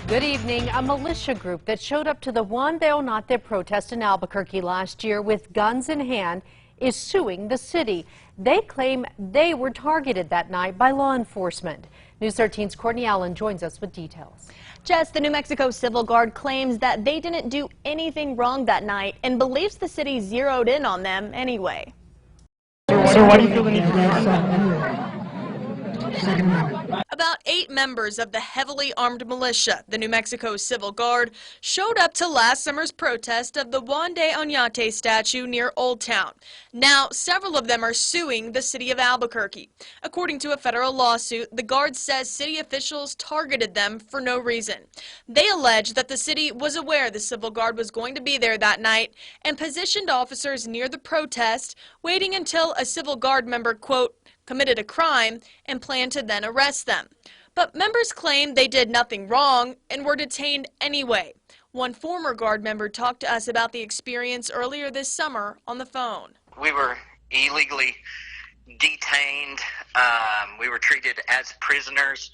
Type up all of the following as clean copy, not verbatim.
Good evening. A militia group that showed up to the Juan de Oñate protest in Albuquerque last year with guns in hand is suing the city. They claim they were targeted that night by law enforcement. News 13's Courtney Allen joins us with details. Jess, the New Mexico Civil Guard claims that they didn't do anything wrong that night and believes the city zeroed in on them anyway. So why do you feel the need to do About 8 members of the heavily armed militia, the New Mexico Civil Guard, showed up to last summer's protest of the Juan de Oñate statue near Old Town. Now, several of them are suing the city of Albuquerque. According to a federal lawsuit, the Guard says city officials targeted them for no reason. They allege that the city was aware the Civil Guard was going to be there that night and positioned officers near the protest, waiting until a Civil Guard member, quote, committed a crime and planned to then arrest them. But members claim they did nothing wrong and were detained anyway. One former Guard member talked to us about the experience earlier this summer on the phone. We were illegally detained. We were treated as prisoners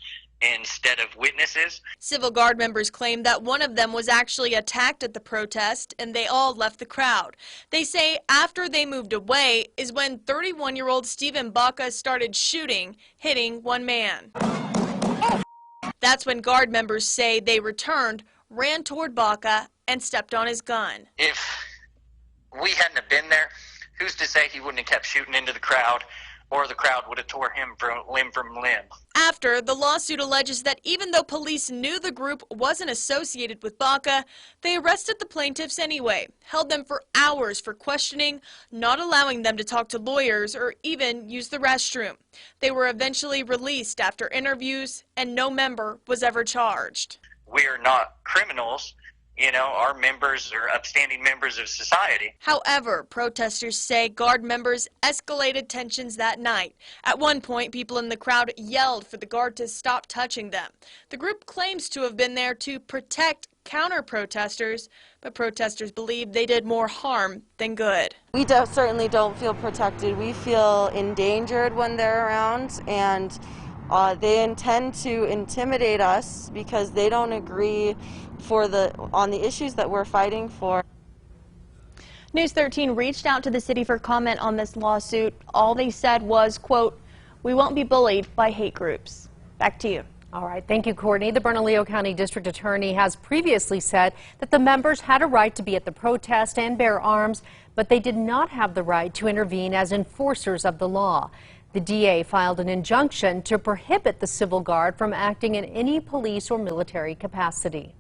instead of witnesses. Civil Guard members claim that one of them was actually attacked at the protest and they all left the crowd. They say after they moved away is when 31-year-old Stephen Baca started shooting, hitting one man. That's when Guard members say they returned, ran toward Baca, and stepped on his gun. If we hadn't have been there, who's to say he wouldn't have kept shooting into the crowd, or the crowd would have tore him from limb. After, the lawsuit alleges that even though police knew the group wasn't associated with Baca, they arrested the plaintiffs anyway, held them for hours for questioning, not allowing them to talk to lawyers or even use the restroom. They were eventually released after interviews, and no member was ever charged. We're not criminals. You know, our members are upstanding members of society. However, protesters say Guard members escalated tensions that night. At one point, people in the crowd yelled for the Guard to stop touching them. The group claims to have been there to protect counter-protesters, but protesters believe they did more harm than good. We certainly don't feel protected. We feel endangered when they're around, and they intend to intimidate us because they don't agree on the issues that we're fighting for. News 13 reached out to the city for comment on this lawsuit. All they said was, quote, "We won't be bullied by hate groups." Back to you. All right. Thank you, Courtney. The Bernalillo County District Attorney has previously said that the members had a right to be at the protest and bear arms, but they did not have the right to intervene as enforcers of the law. The DA filed an injunction to prohibit the Civil Guard from acting in any police or military capacity.